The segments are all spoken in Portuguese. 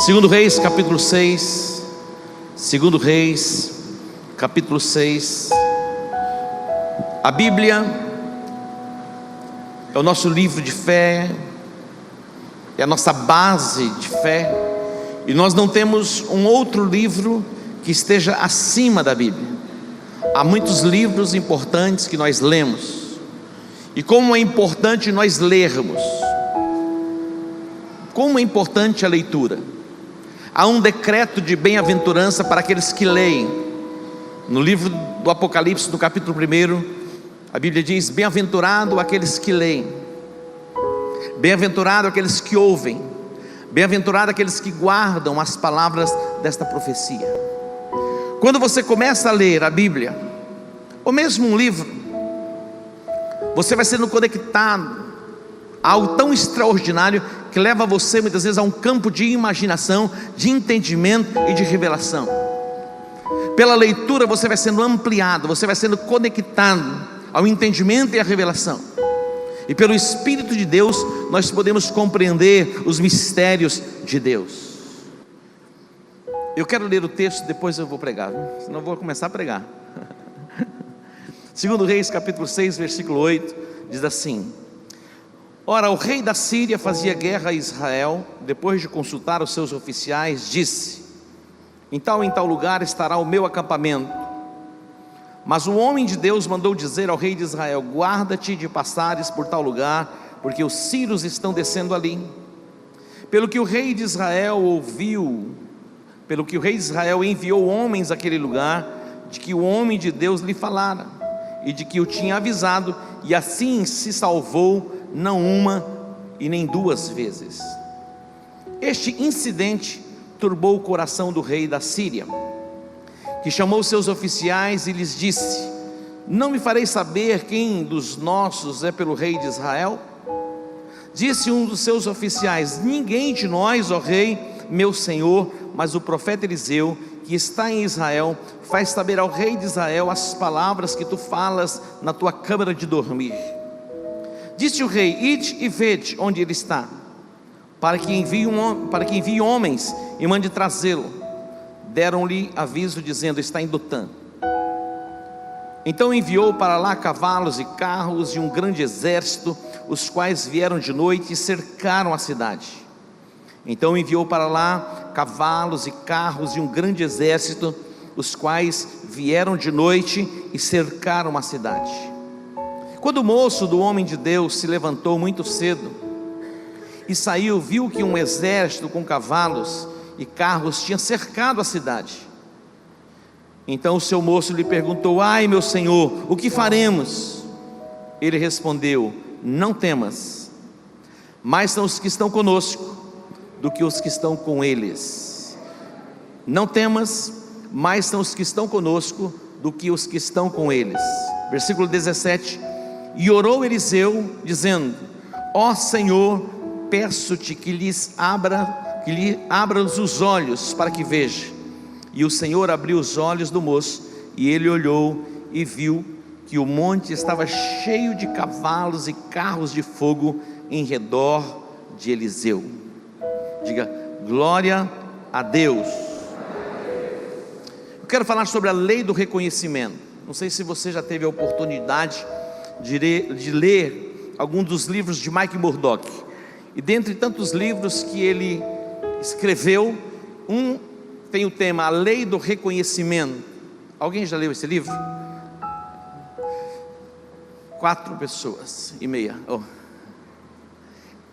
Segundo Reis, capítulo 6. Segundo Reis, capítulo 6. A Bíblia é o nosso livro de fé, é a nossa base de fé, e nós não temos um outro livro que esteja acima da Bíblia. Há muitos livros importantes que nós lemos, e como é importante nós lermos, como é importante a leitura. Há um decreto de bem-aventurança para aqueles que leem. No livro do Apocalipse, no capítulo 1, a Bíblia diz: bem-aventurado aqueles que leem, bem-aventurado aqueles que ouvem, bem-aventurado aqueles que guardam as palavras desta profecia. Quando você começa a ler a Bíblia, ou mesmo um livro, você vai sendo conectado a algo tão extraordinário que leva você muitas vezes a um campo de imaginação, de entendimento e de revelação. Pela leitura você vai sendo ampliado, você vai sendo conectado ao entendimento e à revelação, e pelo Espírito de Deus nós podemos compreender os mistérios de Deus. Eu quero ler o texto, depois eu vou pregar, senão eu vou começar a pregar. Segundo Reis, capítulo 6, versículo 8, diz assim: ora, o rei da Síria fazia guerra a Israel. Depois de consultar os seus oficiais, disse: em tal lugar estará o meu acampamento. Mas o homem de Deus mandou dizer ao rei de Israel: guarda-te de passares por tal lugar, porque os sírios estão descendo ali. Pelo que o rei de Israel enviou homens àquele lugar, de que o homem de Deus lhe falara, e de que o tinha avisado, e assim se salvou, não uma e nem duas vezes. Este incidente turbou o coração do rei da Síria, que chamou seus oficiais e lhes disse: não me farei saber quem dos nossos é pelo rei de Israel? Disse um dos seus oficiais: ninguém de nós, ó rei, meu senhor, mas o profeta Eliseu, que está em Israel, faz saber ao rei de Israel as palavras que tu falas na tua câmara de dormir. Disse o rei: ide e vede onde ele está, para que envie homens e mande trazê-lo. Deram-lhe aviso dizendo: está em Dotã. Então enviou para lá cavalos e carros e um grande exército, os quais vieram de noite e cercaram a cidade. Então enviou para lá cavalos e carros e um grande exército, os quais vieram de noite e cercaram a cidade. Quando o moço do homem de Deus se levantou muito cedo e saiu, viu que um exército com cavalos e carros tinha cercado a cidade. Então o seu moço lhe perguntou: ai, meu senhor, o que faremos? Ele respondeu: não temas, mais são os que estão conosco do que os que estão com eles. Não temas, mais são os que estão conosco do que os que estão com eles. Versículo 17: e orou Eliseu dizendo: ó Senhor, peço-te que lhe abras os olhos para que veja. E o Senhor abriu os olhos do moço, e ele olhou e viu que o monte estava cheio de cavalos e carros de fogo em redor de Eliseu. Diga glória a Deus. Eu quero falar sobre a lei do reconhecimento. Não sei se você já teve a oportunidade de ler algum dos livros de Mike Murdock. E dentre tantos livros que ele escreveu, um tem o tema A Lei do Reconhecimento. Alguém já leu esse livro? 4 pessoas e meia.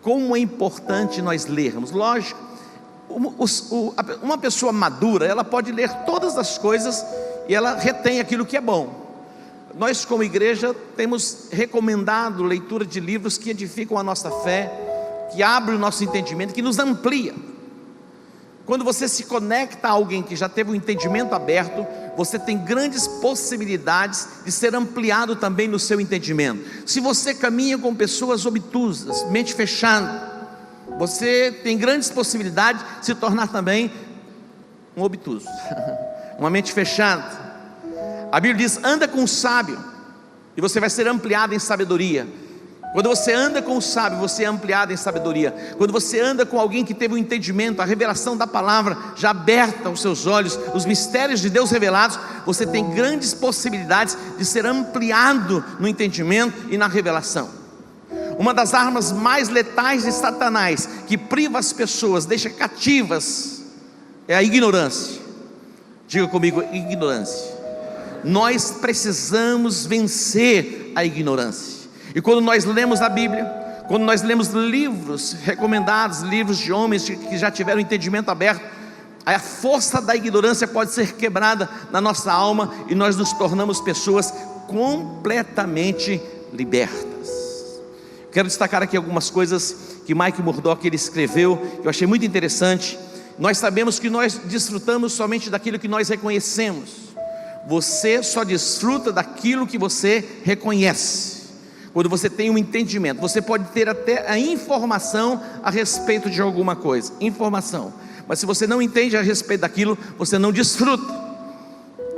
Como é importante nós lermos. Lógico, uma pessoa madura, ela pode ler todas as coisas e ela retém aquilo que é bom. Nós, como igreja, temos recomendado leitura de livros que edificam a nossa fé, que abrem o nosso entendimento, que nos amplia. Quando você se conecta a alguém que já teve um entendimento aberto, você tem grandes possibilidades de ser ampliado também no seu entendimento. Se você caminha com pessoas obtusas, mente fechada, você tem grandes possibilidades de se tornar também um obtuso, uma mente fechada. A Bíblia diz: anda com o sábio, e você vai ser ampliado em sabedoria. Quando você anda com o sábio, você é ampliado em sabedoria. Quando você anda com alguém que teve um entendimento, a revelação da palavra já aberta aos seus olhos, os mistérios de Deus revelados, você tem grandes possibilidades de ser ampliado no entendimento e na revelação. Uma das armas mais letais de Satanás, que priva as pessoas, deixa cativas, é a ignorância. Diga comigo, ignorância. Nós precisamos vencer a ignorância. E quando nós lemos a Bíblia, quando nós lemos livros recomendados, livros de homens que já tiveram entendimento aberto, a força da ignorância pode ser quebrada na nossa alma e nós nos tornamos pessoas completamente libertas. Quero destacar aqui algumas coisas que Mike Murdock ele escreveu, que eu achei muito interessante. Nós sabemos que nós desfrutamos somente daquilo que nós reconhecemos. Você só desfruta daquilo que você reconhece. Quando você tem um entendimento, você pode ter até a informação a respeito de alguma coisa, informação, mas se você não entende a respeito daquilo, você não desfruta.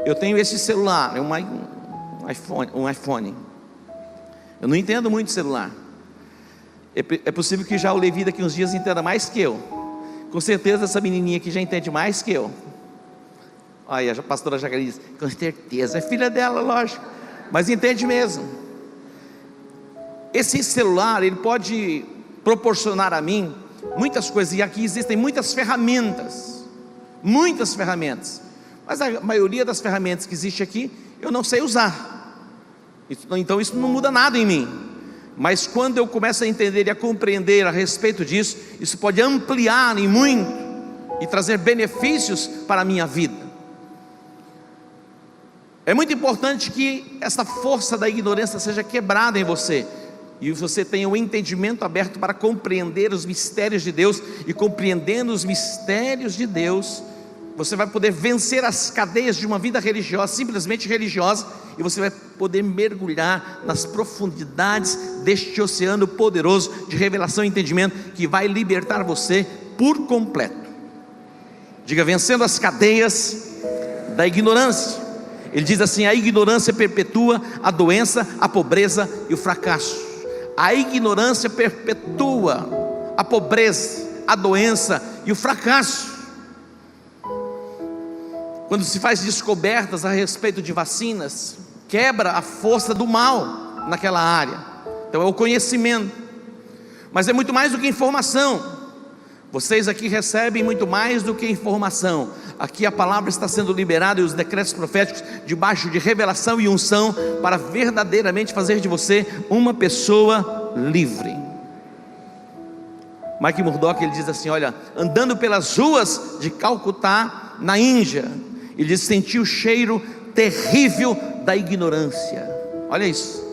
Eu tenho esse celular, é um iPhone. Eu não entendo muito de celular. É possível que já o Levi daqui uns dias entenda mais que eu. Com certeza essa menininha aqui já entende mais que eu. Olha, a pastora Jacaré diz, com certeza, é filha dela, lógico, mas entende mesmo. Esse celular, ele pode proporcionar a mim muitas coisas, e aqui existem muitas ferramentas, mas a maioria das ferramentas que existe aqui, eu não sei usar, então isso não muda nada em mim, mas quando eu começo a entender e a compreender a respeito disso, isso pode ampliar em muito, e trazer benefícios para a minha vida. É muito importante que essa força da ignorância seja quebrada em você, e você tenha o entendimento aberto para compreender os mistérios de Deus, e compreendendo os mistérios de Deus, você vai poder vencer as cadeias de uma vida religiosa, simplesmente religiosa, e você vai poder mergulhar nas profundidades deste oceano poderoso de revelação e entendimento, que vai libertar você por completo. Diga, vencendo as cadeias da ignorância. Ele diz assim: a ignorância perpetua a doença, a pobreza e o fracasso. A ignorância perpetua a pobreza, a doença e o fracasso. Quando se faz descobertas a respeito de vacinas, quebra a força do mal naquela área. Então é o conhecimento, mas é muito mais do que informação. Vocês aqui recebem muito mais do que informação. Aqui a palavra está sendo liberada, e os decretos proféticos debaixo de revelação e unção, para verdadeiramente fazer de você uma pessoa livre. Mike Murdock ele diz assim: olha, andando pelas ruas de Calcutá, na Índia, ele diz, senti o cheiro terrível da ignorância. Olha isso.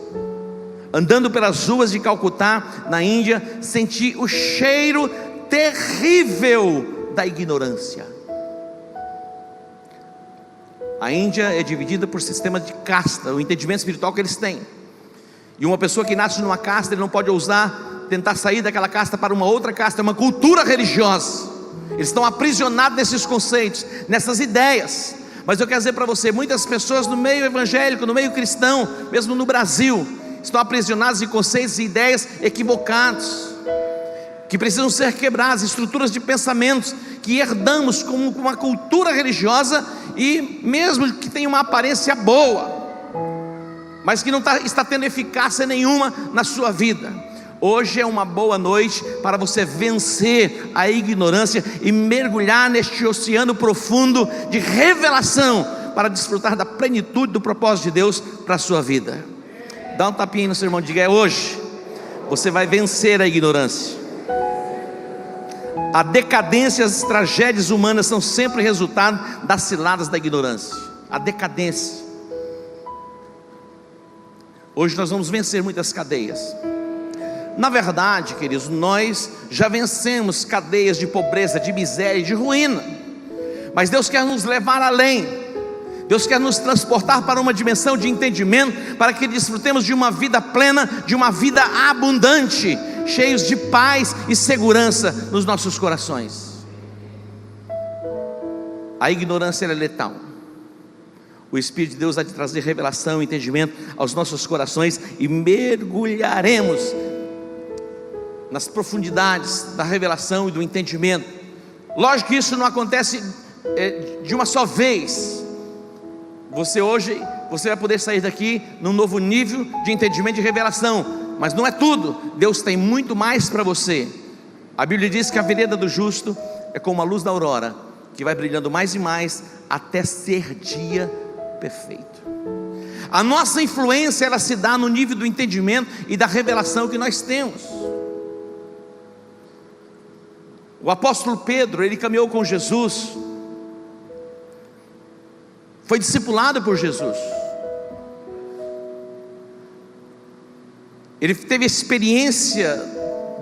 Andando pelas ruas de Calcutá, na Índia, senti o cheiro terrível da ignorância. A Índia é dividida por sistemas de casta, o entendimento espiritual que eles têm. E uma pessoa que nasce numa casta, ele não pode ousar tentar sair daquela casta para uma outra casta. É uma cultura religiosa. Eles estão aprisionados nesses conceitos, nessas ideias. Mas eu quero dizer para você, muitas pessoas no meio evangélico, no meio cristão, mesmo no Brasil, estão aprisionadas em conceitos e ideias equivocados, que precisam ser quebradas, estruturas de pensamentos que herdamos como uma cultura religiosa, e mesmo que tenha uma aparência boa, mas que não está tendo eficácia nenhuma na sua vida. Hoje é uma boa noite para você vencer a ignorância e mergulhar neste oceano profundo de revelação, para desfrutar da plenitude do propósito de Deus para a sua vida. Dá um tapinha no seu irmão e diga: é hoje, você vai vencer a ignorância. A decadência e as tragédias humanas são sempre resultado das ciladas da ignorância. A decadência. Hoje nós vamos vencer muitas cadeias. Na verdade, queridos, nós já vencemos cadeias de pobreza, de miséria e de ruína. Mas Deus quer nos levar além. Deus quer nos transportar para uma dimensão de entendimento, para que desfrutemos de uma vida plena, de uma vida abundante, cheios de paz e segurança nos nossos corações. A ignorância é letal. o Espírito de Deus vai te trazer revelação, entendimento aos nossos corações, e mergulharemos nas profundidades da revelação e do entendimento. Lógico que isso não acontece de uma só vez. Hoje você vai poder sair daqui num novo nível de entendimento e revelação, mas não é tudo. Deus tem muito mais para você. A Bíblia diz que a vereda do justo é como a luz da aurora, que vai brilhando mais e mais até ser dia perfeito. A nossa influência, ela se dá no nível do entendimento e da revelação que nós temos. O apóstolo Pedro, ele caminhou com Jesus, foi discipulado por Jesus, ele teve experiência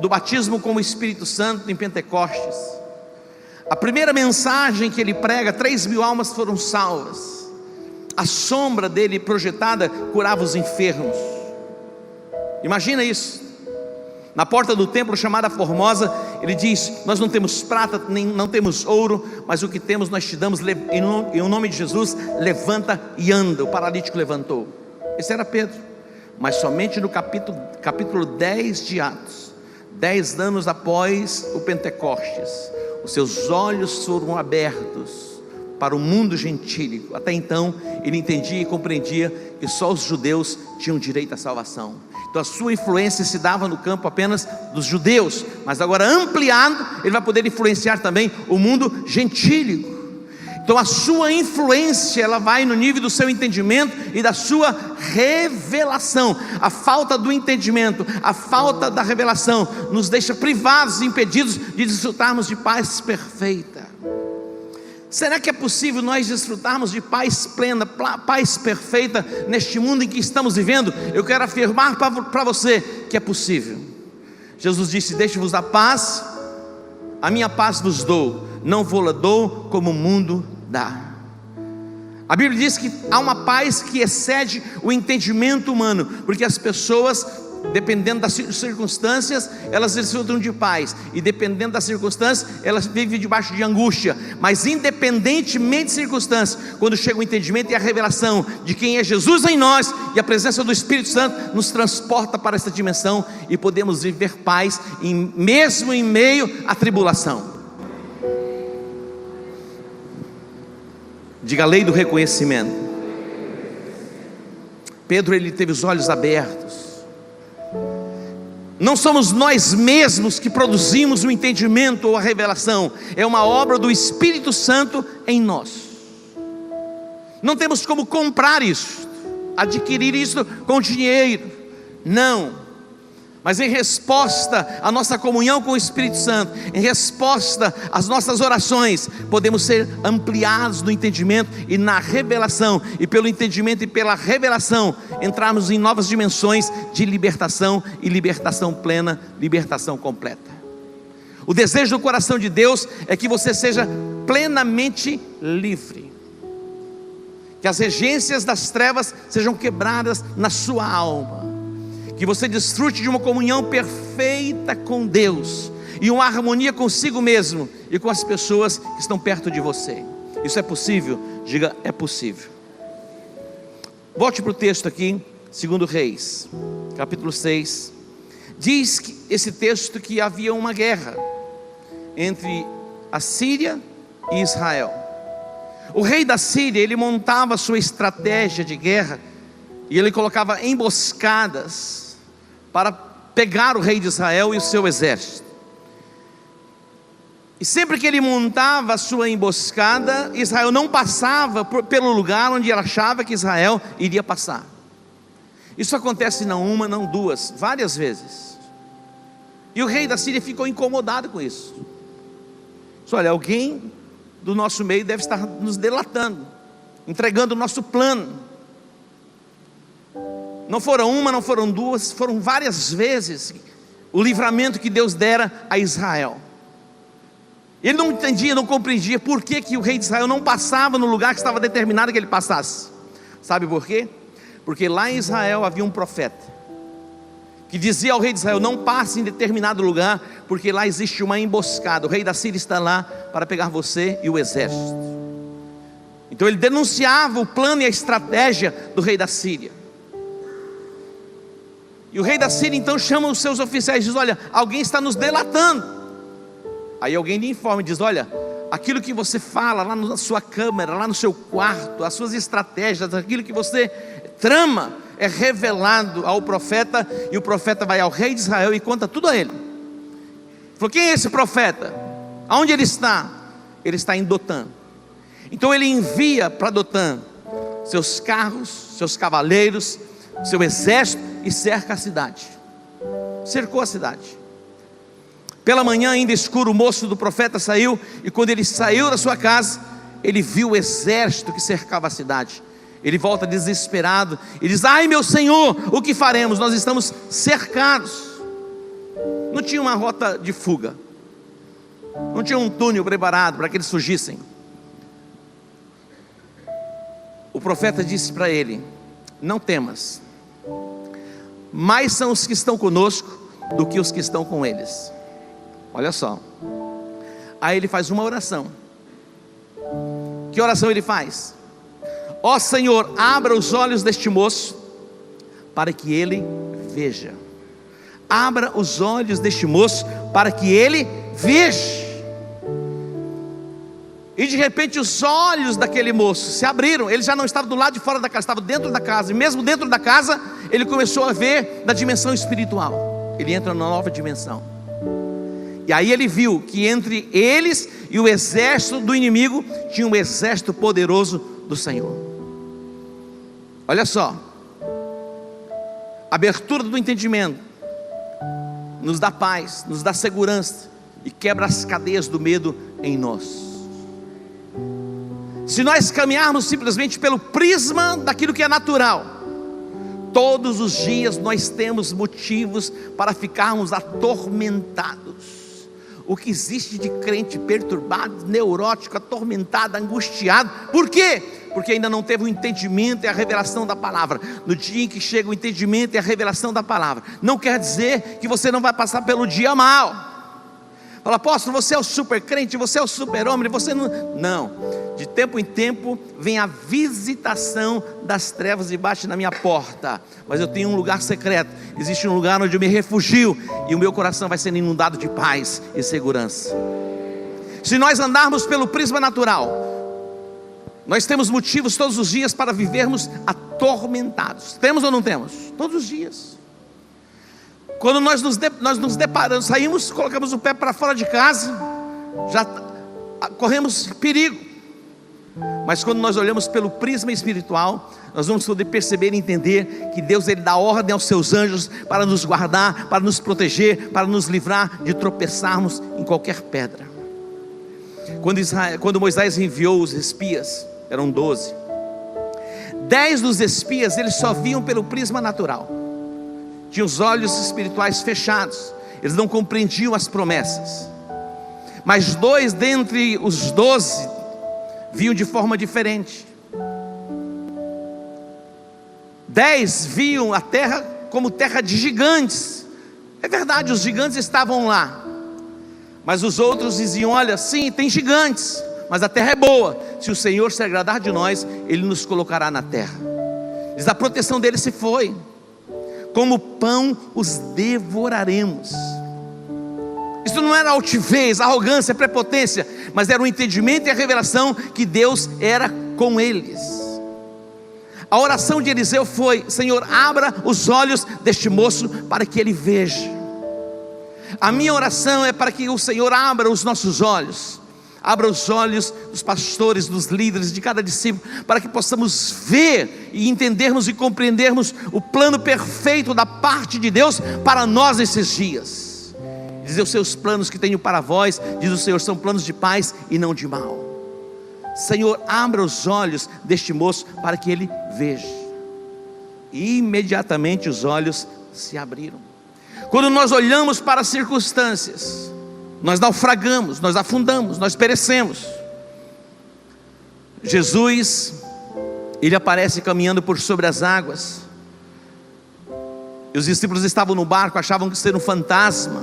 do batismo com o Espírito Santo em Pentecostes. A primeira mensagem que ele prega, 3.000 almas foram salvas. A sombra dele projetada curava os enfermos. Imagina isso. Na porta do templo chamada Formosa, ele diz: nós não temos prata, nem não temos ouro, mas o que temos nós te damos, em nome de Jesus, levanta e anda. O paralítico levantou. Esse era Pedro. Mas somente no capítulo 10 de Atos, 10 anos após o Pentecostes, os seus olhos foram abertos para o mundo gentílico. Até então ele entendia e compreendia que só os judeus tinham direito à salvação. Então a sua influência se dava no campo apenas dos judeus, mas agora ampliado, ele vai poder influenciar também o mundo gentílico. Então a sua influência, ela vai no nível do seu entendimento e da sua revelação. A falta do entendimento, a falta da revelação nos deixa privados e impedidos de desfrutarmos de paz perfeita. Será que é possível nós desfrutarmos de paz plena, paz perfeita neste mundo em que estamos vivendo? Eu quero afirmar para você que é possível. Jesus disse: deixe-vos a paz, a minha paz vos dou, não vou-la dou como o mundo dá. A Bíblia diz que há uma paz que excede o entendimento humano, porque as pessoas, dependendo das circunstâncias, elas desfrutam de paz, e dependendo das circunstâncias, elas vivem debaixo de angústia. Mas independentemente de circunstâncias, quando chega o entendimento e a revelação de quem é Jesus em nós, e a presença do Espírito Santo nos transporta para essa dimensão, e podemos viver paz mesmo em meio à tribulação. Diga: a lei do reconhecimento. Pedro, ele teve os olhos abertos. Não somos nós mesmos que produzimos o entendimento ou a revelação, é uma obra do Espírito Santo em nós. Não temos como comprar isso, adquirir isso com dinheiro, não. Mas em resposta à nossa comunhão com o Espírito Santo, em resposta às nossas orações, podemos ser ampliados no entendimento e na revelação, e pelo entendimento e pela revelação, entrarmos em novas dimensões de libertação, e libertação plena, libertação completa. O desejo do coração de Deus é que você seja plenamente livre, que as regências das trevas sejam quebradas na sua alma, que você desfrute de uma comunhão perfeita com Deus, e uma harmonia consigo mesmo e com as pessoas que estão perto de você. Isso é possível? Diga: é possível. Volte para o texto aqui, 2 Reis, capítulo 6. Diz que esse texto que havia uma guerra entre a Síria e Israel. O rei da Síria, ele montava a sua estratégia de guerra, e ele colocava emboscadas para pegar o rei de Israel e o seu exército. E sempre que ele montava a sua emboscada, Israel não passava pelo lugar onde ele achava que Israel iria passar. Isso acontece não uma, não duas, várias vezes. E o rei da Síria ficou incomodado com isso. Olha, alguém do nosso meio deve estar nos delatando, entregando o nosso plano. Não foram uma, não foram duas, foram várias vezes o livramento que Deus dera a Israel. Ele não entendia, não compreendia por que o rei de Israel não passava no lugar que estava determinado que ele passasse. Sabe por quê? Porque lá em Israel havia um profeta que dizia ao rei de Israel: não passe em determinado lugar, porque lá existe uma emboscada, o rei da Síria está lá para pegar você e o exército. Então ele denunciava o plano e a estratégia do rei da Síria. E o rei da Síria então chama os seus oficiais e diz: olha, alguém está nos delatando. Aí alguém lhe informa e diz: olha, aquilo que você fala lá na sua câmara, lá no seu quarto, as suas estratégias, aquilo que você trama, é revelado ao profeta. E o profeta vai ao rei de Israel e conta tudo a ele. Falou: quem é esse profeta? Aonde ele está? Ele está em Dotã. Então ele envia para Dotã seus carros, seus cavaleiros, seu exército, e cerca a cidade. Cercou a cidade. Pela manhã ainda escuro, o moço do profeta saiu, e quando ele saiu da sua casa, ele viu o exército que cercava a cidade. Ele volta desesperado e diz: ai meu senhor, o que faremos? Nós estamos cercados. Não tinha uma rota de fuga, não tinha um túnel preparado para que eles fugissem. O profeta disse para ele: não temas, mais são os que estão conosco do que os que estão com eles. Olha só. Aí ele faz uma oração. Que oração ele faz? Ó Senhor, abra os olhos deste moço, para que ele veja. Abra os olhos deste moço, para que ele veja. E de repente os olhos daquele moço se abriram. Ele já não estava do lado de fora da casa, estava dentro da casa. E mesmo dentro da casa, ele começou a ver da dimensão espiritual. Ele entra numa nova dimensão. E aí ele viu que entre eles e o exército do inimigo tinha um exército poderoso do Senhor. Olha só. Abertura do entendimento nos dá paz, nos dá segurança e quebra as cadeias do medo em nós. Se nós caminharmos simplesmente pelo prisma daquilo que é natural, todos os dias nós temos motivos para ficarmos atormentados. O que existe de crente perturbado, neurótico, atormentado, angustiado. Por quê? Porque ainda não teve o entendimento e a revelação da palavra. No dia em que chega o entendimento e a revelação da palavra, não quer dizer que você não vai passar pelo dia mal. Fala: apóstolo, você é o super crente, você é o super homem, você não... Não, de tempo em tempo vem a visitação das trevas e bate na minha porta. Mas eu tenho um lugar secreto, existe um lugar onde eu me refugio, e o meu coração vai sendo inundado de paz e segurança. Se nós andarmos pelo prisma natural, nós temos motivos todos os dias para vivermos atormentados. Temos ou não temos? Todos os dias. Quando nós nos deparamos, saímos, colocamos o pé para fora de casa, já corremos perigo. Mas quando nós olhamos pelo prisma espiritual, nós vamos poder perceber e entender que Deus, Ele dá ordem aos seus anjos para nos guardar, para nos proteger, para nos livrar de tropeçarmos em qualquer pedra. Quando Moisés enviou os espias, eram 12. 10 dos espias, eles só viam pelo prisma natural. Tinham os olhos espirituais fechados, eles não compreendiam as promessas. Mas 2 dentre os 12 viam de forma diferente. 10 viam a terra como terra de gigantes. É verdade, os gigantes estavam lá. Mas os outros diziam: olha, sim, tem gigantes, mas a terra é boa. Se o Senhor se agradar de nós, Ele nos colocará na terra. Diz: a proteção dele se foi. Como pão os devoraremos. Isso não era altivez, arrogância, prepotência, mas era o entendimento e a revelação que Deus era com eles. A oração de Eliseu foi: Senhor, abra os olhos deste moço para que ele veja. A minha oração é para que o Senhor abra os nossos olhos, abra os olhos dos pastores, dos líderes, de cada discípulo, para que possamos ver e entendermos e compreendermos o plano perfeito da parte de Deus para nós nesses dias. Diz: os seus planos que tenho para vós, diz o Senhor, são planos de paz e não de mal. Senhor, abra os olhos deste moço para que ele veja. E imediatamente os olhos se abriram. Quando nós olhamos para as circunstâncias, nós naufragamos, nós afundamos, nós perecemos. Jesus, Ele aparece caminhando por sobre as águas, e os discípulos estavam no barco, achavam que isso era um fantasma.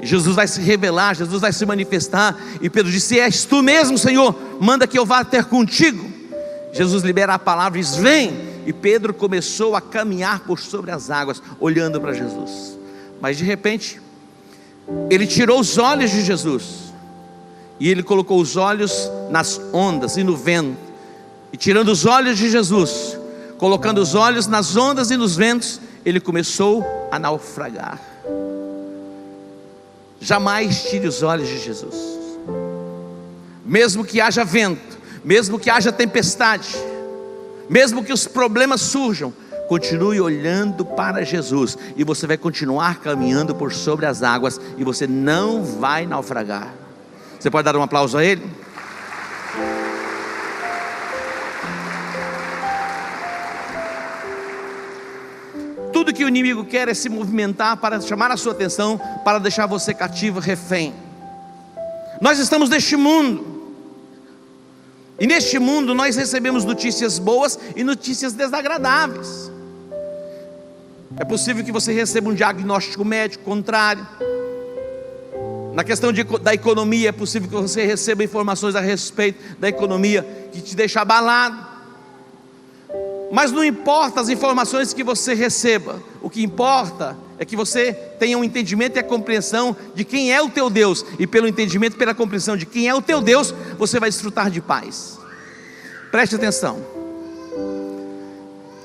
Jesus vai se revelar, Jesus vai se manifestar, e Pedro disse: és tu mesmo, Senhor, manda que eu vá ter contigo. Jesus libera a palavra e diz: vem. E Pedro começou a caminhar por sobre as águas, olhando para Jesus. Mas de repente, ele tirou os olhos de Jesus, e ele colocou os olhos nas ondas e no vento. E tirando os olhos de Jesus, colocando os olhos nas ondas e nos ventos, ele começou a naufragar. Jamais tire os olhos de Jesus. Mesmo que haja vento, mesmo que haja tempestade, mesmo que os problemas surjam, continue olhando para Jesus, e você vai continuar caminhando por sobre as águas, e você não vai naufragar. Você pode dar um aplauso a Ele? Tudo que o inimigo quer é se movimentar para chamar a sua atenção, para deixar você cativo, refém. Nós estamos neste mundo, e neste mundo nós recebemos notícias boas e notícias desagradáveis. É possível que você receba um diagnóstico médico contrário. Na questão da economia, é possível que você receba informações a respeito da economia que te deixa abalado. Mas não importa as informações que você receba, o que importa é que você tenha um entendimento e a compreensão de quem é o teu Deus, e pelo entendimento e pela compreensão de quem é o teu Deus, você vai desfrutar de paz. Preste atenção.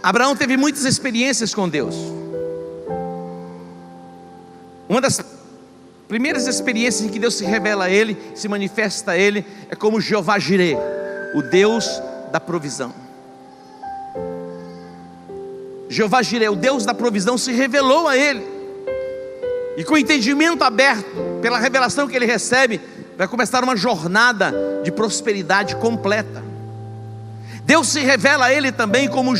Abraão teve muitas experiências com Deus. Uma das primeiras experiências em que Deus se revela a ele, se manifesta a ele, é como Jeová Jireh, o Deus da provisão. Jeová Jireh, o Deus da provisão, se revelou a ele, e com o entendimento aberto, pela revelação que ele recebe, vai começar uma jornada de prosperidade completa. Deus se revela a ele também como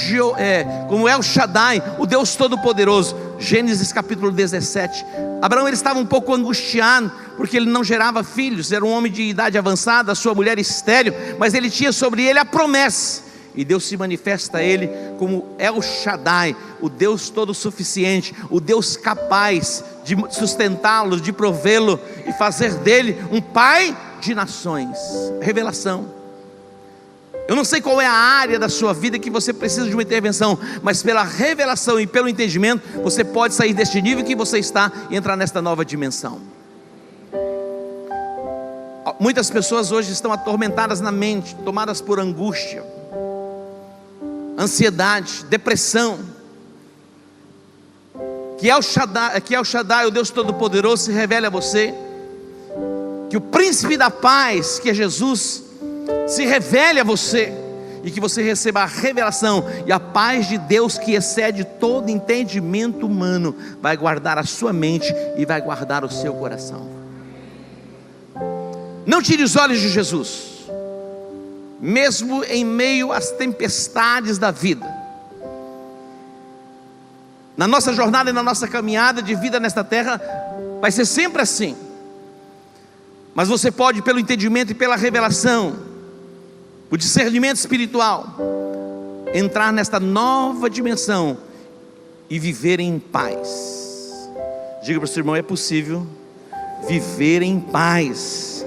El Shaddai, o Deus Todo-Poderoso. Gênesis capítulo 17. Abraão, ele estava um pouco angustiado, porque ele não gerava filhos, era um homem de idade avançada, sua mulher estéril, mas ele tinha sobre ele a promessa, e Deus se manifesta a ele como El Shaddai, o Deus todo-suficiente, o Deus capaz de sustentá-lo, de provê-lo e fazer dele um pai de nações. Revelação. Eu não sei qual é a área da sua vida que você precisa de uma intervenção, mas pela revelação e pelo entendimento, você pode sair deste nível que você está e entrar nesta nova dimensão. Muitas pessoas hoje estão atormentadas na mente, tomadas por angústia, ansiedade, depressão. Que El Shaddai, o Deus Todo-Poderoso, se revele a você. Que o príncipe da paz, que é Jesus, se revele a você, e que você receba a revelação, e a paz de Deus, que excede todo entendimento humano, vai guardar a sua mente e vai guardar o seu coração. Não tire os olhos de Jesus, mesmo em meio às tempestades da vida. Na nossa jornada e na nossa caminhada de vida nesta terra, vai ser sempre assim. Mas você pode, pelo entendimento e pela revelação, o discernimento espiritual, entrar nesta nova dimensão e viver em paz. Diga para o seu irmão: é possível viver em paz.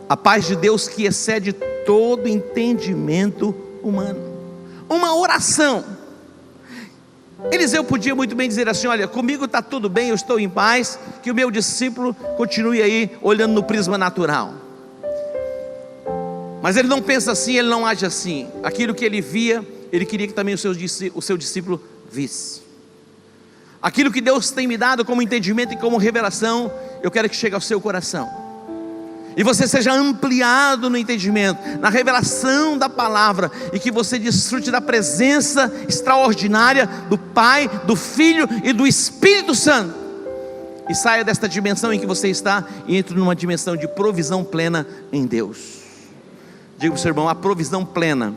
A paz de Deus que excede todo entendimento humano. Uma oração. Eliseu podia muito bem dizer assim: olha, comigo está tudo bem, eu estou em paz, que o meu discípulo continue aí olhando no prisma natural. Mas ele não pensa assim, ele não age assim. Aquilo que ele via, ele queria que também o seu discípulo visse. Aquilo que Deus tem me dado como entendimento e como revelação, eu quero que chegue ao seu coração, e você seja ampliado no entendimento, na revelação da palavra, e que você desfrute da presença extraordinária do Pai, do Filho e do Espírito Santo, e saia desta dimensão em que você está e entre numa dimensão de provisão plena em Deus. Diga para o seu irmão: a provisão plena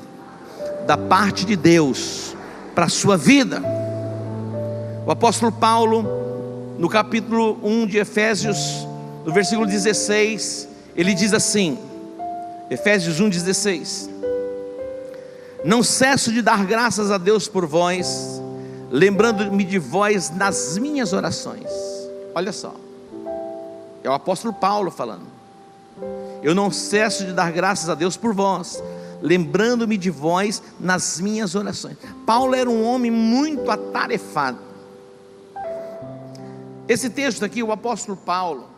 da parte de Deus para a sua vida. O apóstolo Paulo, no capítulo 1 de Efésios, no versículo 16, ele diz assim, Efésios 1,16: não cesso de dar graças a Deus por vós, lembrando-me de vós nas minhas orações. Olha só, É o apóstolo Paulo falando. Eu não cesso de dar graças a Deus por vós, lembrando-me de vós nas minhas orações. Paulo era um homem muito atarefado. Esse texto aqui, o apóstolo Paulo,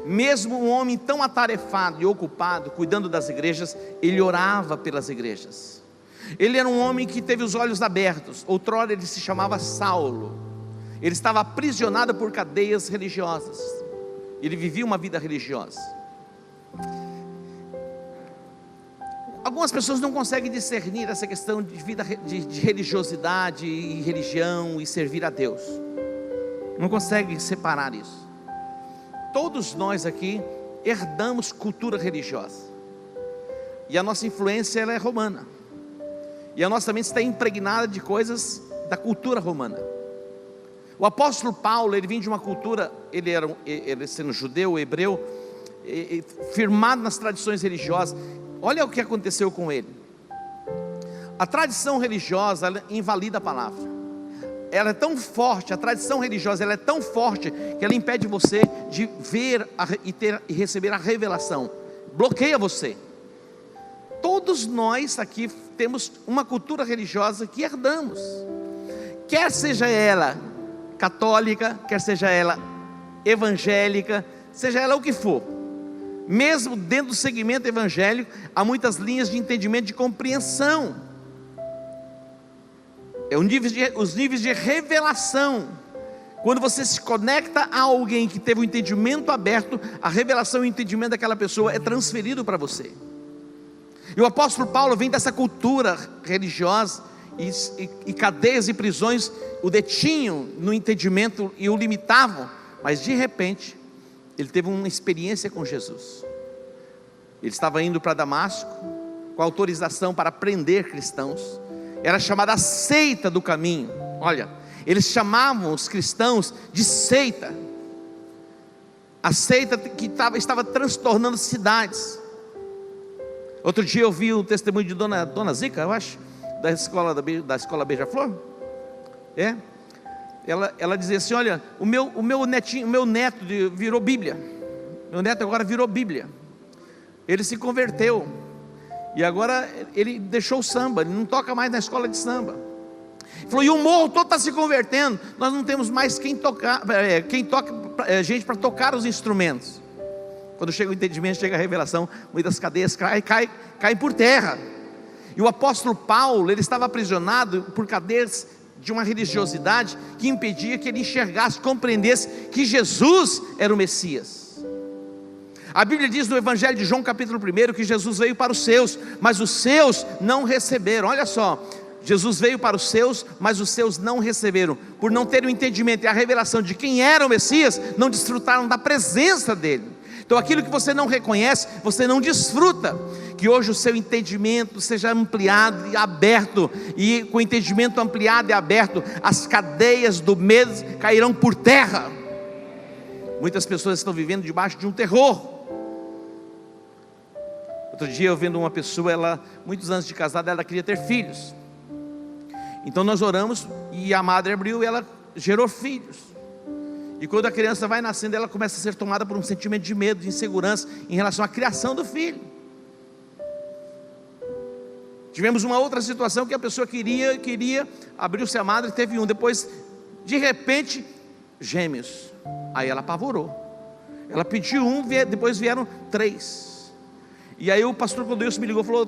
mesmo um homem tão atarefado e ocupado, cuidando das igrejas, ele orava pelas igrejas. Ele era um homem que teve os olhos abertos. Outrora ele se chamava Saulo. Ele estava aprisionado por cadeias religiosas. Ele vivia uma vida religiosa. Algumas pessoas não conseguem discernir essa questão de vida de religiosidade e religião e servir a Deus. Não conseguem separar isso. Todos nós aqui herdamos cultura religiosa. E a nossa influência ela é romana. E a nossa mente está impregnada de coisas da cultura romana. O apóstolo Paulo, ele vinha de uma cultura, ele sendo judeu, hebreu, firmado nas tradições religiosas. Olha o que aconteceu com ele. A tradição religiosa, ela invalida a palavra. Ela é tão forte, a tradição religiosa, ela é tão forte, que ela impede você de ver e receber a revelação. Bloqueia você. Todos nós aqui temos uma cultura religiosa que herdamos. Quer seja ela católica, quer seja ela evangélica, seja ela o que for. Mesmo dentro do segmento evangélico, há muitas linhas de entendimento, de compreensão. Os níveis de revelação. Quando você se conecta a alguém que teve o entendimento aberto, a revelação e o entendimento daquela pessoa é transferido para você. E o apóstolo Paulo vem dessa cultura religiosa, e cadeias e prisões o detinham no entendimento e o limitavam. Mas de repente, ele teve uma experiência com Jesus. Ele estava indo para Damasco, com autorização para prender cristãos. Era chamada a seita do caminho. Olha, eles chamavam os cristãos de seita. A seita que estava transtornando cidades. Outro dia eu vi o testemunho de Dona Zica, eu acho, da escola Beija-Flor. Ela dizia assim: olha, o meu neto virou Bíblia. Meu neto agora virou Bíblia. Ele se converteu. E agora ele deixou o samba, ele não toca mais na escola de samba. Ele falou: e o morro todo está se convertendo. Nós não temos mais quem toca gente para tocar os instrumentos. Quando chega o entendimento, chega a revelação, muitas cadeias caem por terra. E o apóstolo Paulo, ele estava aprisionado por cadeias de uma religiosidade que impedia que ele enxergasse, compreendesse que Jesus era o Messias. A Bíblia diz no Evangelho de João capítulo 1 que Jesus veio para os seus, mas os seus não receberam. Olha só, Jesus veio para os seus, mas os seus não receberam. Por não terem o entendimento e a revelação de quem era o Messias, não desfrutaram da presença dele. Então aquilo que você não reconhece, você não desfruta. Que hoje o seu entendimento seja ampliado e aberto, e com o entendimento ampliado e aberto, as cadeias do medo cairão por terra. Muitas pessoas estão vivendo debaixo de um terror. Outro dia eu vendo uma pessoa, muitos anos de casada, ela queria ter filhos. Então nós oramos e a madre abriu e ela gerou filhos. E quando a criança vai nascendo, ela começa a ser tomada por um sentimento de medo, de insegurança em relação à criação do filho. Tivemos uma outra situação que a pessoa queria, abriu-se a madre, teve um, depois de repente, gêmeos. Aí ela apavorou. Ela pediu um, depois vieram 3. E aí o pastor Clodoilson me ligou e falou: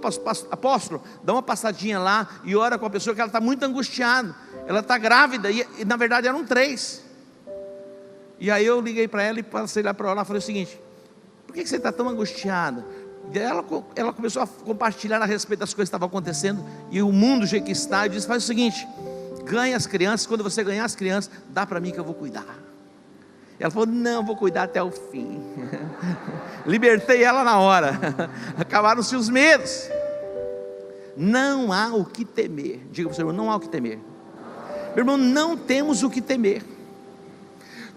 apóstolo, dá uma passadinha lá e ora com a pessoa, que ela está muito angustiada. Ela está grávida e na verdade eram 3. E aí eu liguei para ela e passei lá para orar. Falei o seguinte: por que você está tão angustiada? E ela começou a compartilhar a respeito das coisas que estavam acontecendo e o mundo do jeito que está. E disse: faz o seguinte, ganha as crianças. Quando você ganhar as crianças, dá para mim que eu vou cuidar. Ela falou: não, vou cuidar até o fim. Libertei ela na hora. Acabaram-se os medos. Não há o que temer. Diga para o seu irmão: não há o que temer. Meu irmão, não temos o que temer.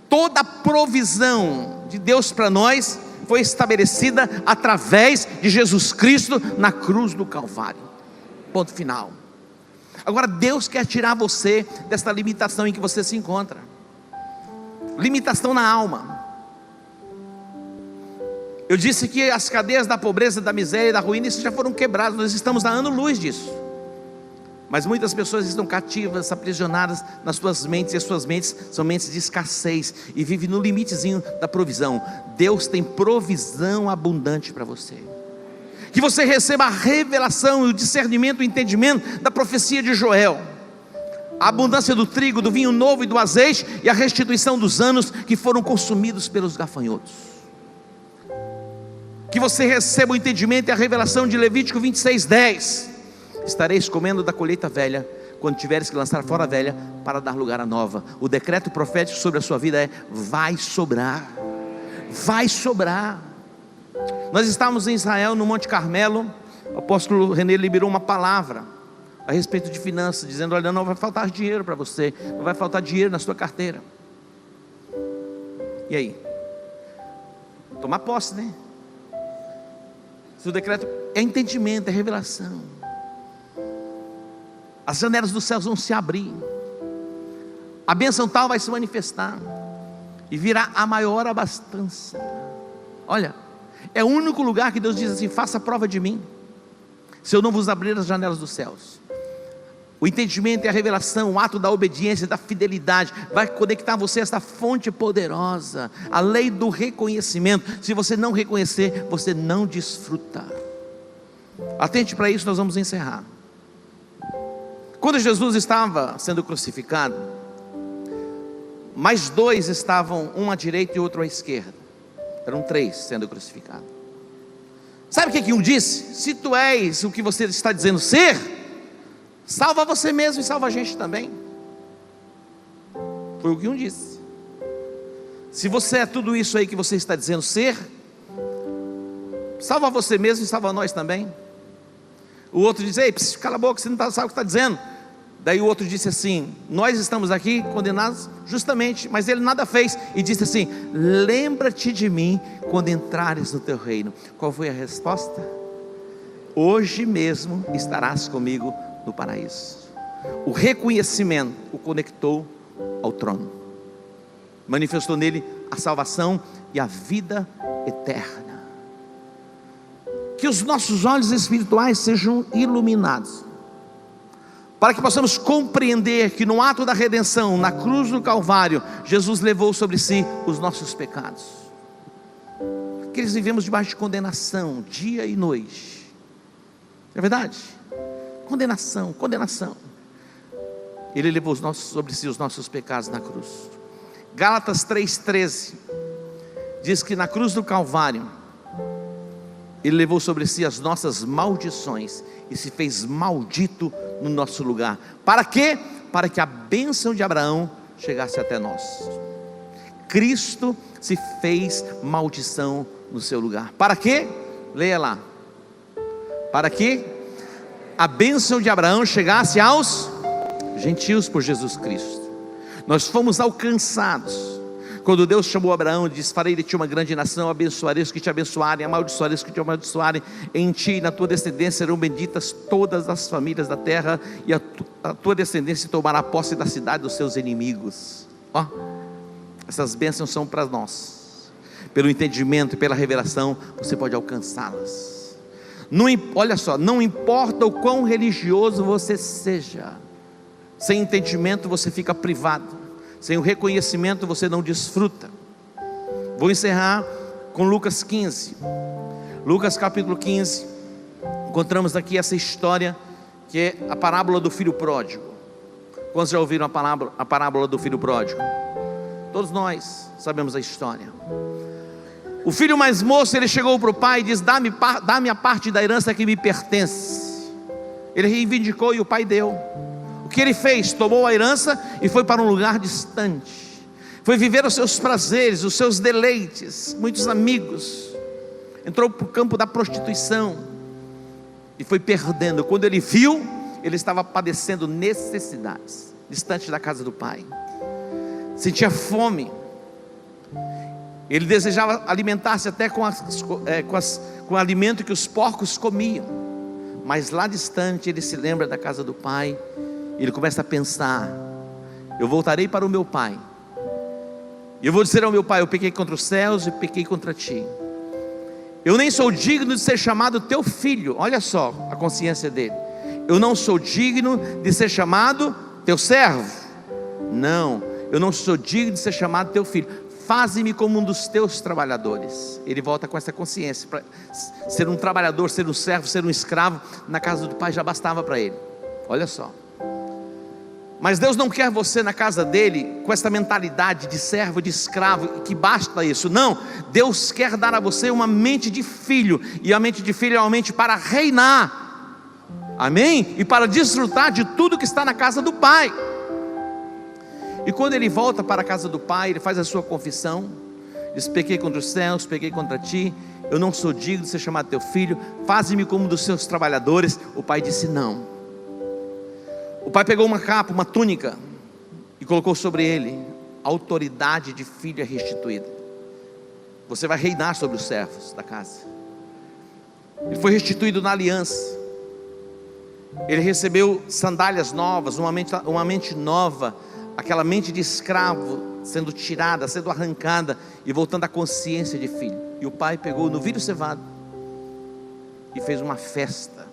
Toda a provisão de Deus para nós foi estabelecida através de Jesus Cristo na cruz do Calvário. Ponto final. Agora Deus quer tirar você desta limitação em que você se encontra. Limitação na alma. Eu disse que as cadeias da pobreza, da miséria e da ruína, isso já foram quebradas. Nós estamos a ano-luz disso. Mas muitas pessoas estão cativas, aprisionadas nas suas mentes, e as suas mentes são mentes de escassez, e vivem no limitezinho da provisão. Deus tem provisão abundante para você. Que você receba a revelação, o discernimento, o entendimento da profecia de Joel. A abundância do trigo, do vinho novo e do azeite, e a restituição dos anos que foram consumidos pelos gafanhotos. Que você receba o entendimento e a revelação de Levítico 26:10. Estareis comendo da colheita velha, quando tiveres que lançar fora a velha, para dar lugar à nova. O decreto profético sobre a sua vida é: vai sobrar, vai sobrar. Nós estávamos em Israel, no Monte Carmelo. O apóstolo René liberou uma palavra a respeito de finanças, dizendo: olha, não vai faltar dinheiro para você, não vai faltar dinheiro na sua carteira. E aí? Tomar posse, né? Se o decreto é entendimento, é revelação, as janelas dos céus vão se abrir, a bênção tal vai se manifestar, e virá a maior abastança. Olha, é o único lugar que Deus diz assim: faça prova de mim, se eu não vos abrir as janelas dos céus. O entendimento e a revelação, o ato da obediência, da fidelidade, vai conectar você a esta fonte poderosa, a lei do reconhecimento. Se você não reconhecer, você não desfruta. Atente para isso, nós vamos encerrar. Quando Jesus estava sendo crucificado, mais dois estavam, um à direita e outro à esquerda. Eram 3 sendo crucificados. Sabe o que um disse? Se tu és o que você está dizendo ser, salva você mesmo e salva a gente também. Foi o que um disse. Se você é tudo isso aí que você está dizendo ser, salva você mesmo e salva nós também. O outro disse: ei, cala a boca, você não sabe o que está dizendo. Daí o outro disse assim: nós estamos aqui condenados justamente, mas ele nada fez, e disse assim: lembra-te de mim quando entrares no teu reino. Qual foi a resposta? Hoje mesmo estarás comigo no paraíso. O reconhecimento o conectou ao trono, manifestou nele a salvação e a vida eterna. Que os nossos olhos espirituais sejam iluminados, para que possamos compreender que no ato da redenção, na cruz do Calvário, Jesus levou sobre si os nossos pecados. Que eles vivemos debaixo de condenação, dia e noite. É verdade? Condenação, condenação. Ele levou sobre si os nossos pecados na cruz. Gálatas 3,13 diz que na cruz do Calvário Ele levou sobre si as nossas maldições e se fez maldito no nosso lugar. Para quê? Para que a bênção de Abraão chegasse até nós. Cristo se fez maldição no seu lugar. Para quê? Leia lá. Para que a bênção de Abraão chegasse aos gentios por Jesus Cristo. Nós fomos alcançados quando Deus chamou Abraão e disse: farei de ti uma grande nação, abençoarei os que te abençoarem, amaldiçoarei os que te amaldiçoarem, em ti e na tua descendência serão benditas todas as famílias da terra, e a tua descendência tomará posse da cidade dos seus inimigos. Ó, essas bênçãos são para nós. Pelo entendimento e pela revelação você pode alcançá-las. Olha só, não importa o quão religioso você seja, sem entendimento você fica privado, sem o reconhecimento você não desfruta. Vou encerrar com Lucas 15. Lucas capítulo 15. Encontramos aqui essa história, que é a parábola do filho pródigo. Quantos já ouviram a parábola do filho pródigo? Todos nós sabemos a história. O filho mais moço, ele chegou para o pai e disse: dá-me a parte da herança que me pertence. Ele reivindicou e o pai deu. O que ele fez? Tomou a herança e foi para um lugar distante. Foi viver os seus prazeres, os seus deleites, muitos amigos. Entrou para o campo da prostituição e foi perdendo. Quando ele viu, ele estava padecendo necessidades, distante da casa do pai. Sentia fome. Ele desejava alimentar-se até com o alimento que os porcos comiam. Mas lá distante ele se lembra da casa do pai. Ele começa a pensar: eu voltarei para o meu pai, e eu vou dizer ao meu pai: eu pequei contra os céus e pequei contra ti. Eu nem sou digno de ser chamado teu filho. Olha só a consciência dele. Eu não sou digno de ser chamado teu servo. Não, eu não sou digno de ser chamado teu filho. Faze-me como um dos teus trabalhadores. Ele volta com essa consciência. Para ser um trabalhador, ser um servo, ser um escravo na casa do pai já bastava para ele. Olha só. Mas Deus não quer você na casa dele com essa mentalidade de servo, de escravo, que basta isso. Não, Deus quer dar a você uma mente de filho. E a mente de filho é uma mente para reinar. Amém? E para desfrutar de tudo que está na casa do pai. E quando ele volta para a casa do pai, ele faz a sua confissão. Diz: pequei contra os céus, pequei contra ti. Eu não sou digno de ser chamado teu filho. Faze-me como um dos seus trabalhadores. O pai disse não. O pai pegou uma capa, uma túnica, e colocou sobre ele: a autoridade de filho é restituída. Você vai reinar sobre os servos da casa. Ele foi restituído na aliança. Ele recebeu sandálias novas, uma mente nova. Aquela mente de escravo sendo tirada, sendo arrancada e voltando à consciência de filho. E o pai pegou o novilho cevado e fez uma festa.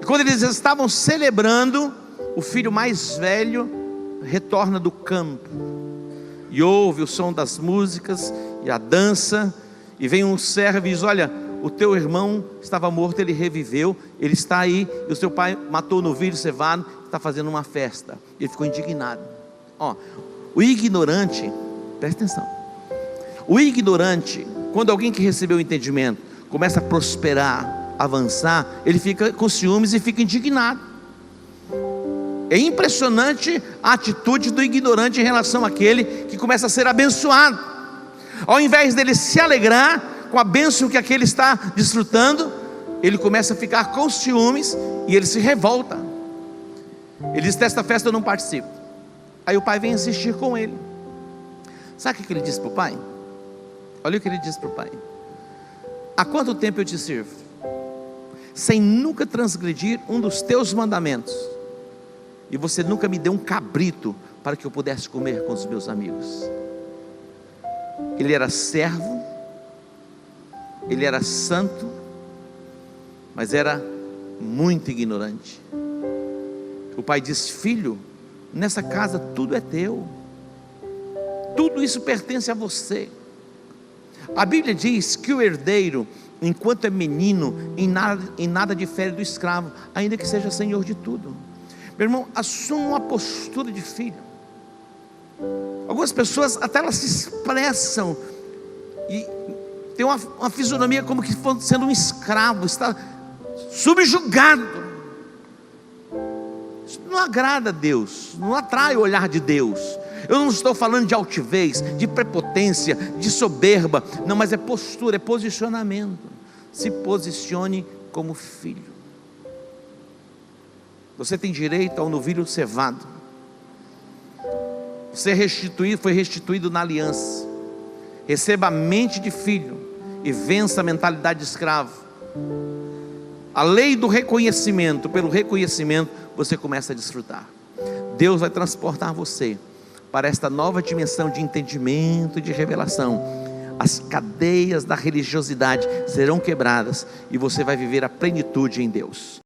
E quando eles estavam celebrando, o filho mais velho retorna do campo e ouve o som das músicas e a dança. E vem um servo e diz: olha, o teu irmão estava morto, ele reviveu, ele está aí, e o seu pai matou o novilho cevado, está fazendo uma festa. Ele ficou indignado. O ignorante, presta atenção, o ignorante, quando alguém que recebeu o entendimento começa a prosperar, avançar, ele fica com ciúmes e fica indignado. É impressionante a atitude do ignorante em relação àquele que começa a ser abençoado. Ao invés dele se alegrar com a bênção que aquele está desfrutando, ele começa a ficar com ciúmes e ele se revolta. Ele diz: desta festa eu não participo. Aí o pai vem insistir com ele. Sabe o que ele disse para o pai? Olha o que ele disse para o pai: há quanto tempo eu te sirvo, sem nunca transgredir um dos teus mandamentos, e você nunca me deu um cabrito para que eu pudesse comer com os meus amigos. Ele era servo, ele era santo, mas era muito ignorante. O pai diz: filho, nessa casa tudo é teu, tudo isso pertence a você. A Bíblia diz que o herdeiro, enquanto é menino, em nada difere do escravo, ainda que seja senhor de tudo. Meu irmão, assuma uma postura de filho. Algumas pessoas até elas se expressam e tem uma fisionomia como que sendo um escravo, está subjugado. Isso não agrada a Deus, não atrai o olhar de Deus. Eu não estou falando de altivez, de prepotência, de soberba, não, mas é postura, é posicionamento. Se posicione como filho. Você tem direito ao novilho cevado. Você foi restituído na aliança. Receba a mente de filho e vença a mentalidade de escravo. A lei do reconhecimento, pelo reconhecimento você começa a desfrutar. Deus vai transportar você para esta nova dimensão de entendimento e de revelação. As cadeias da religiosidade serão quebradas e você vai viver a plenitude em Deus.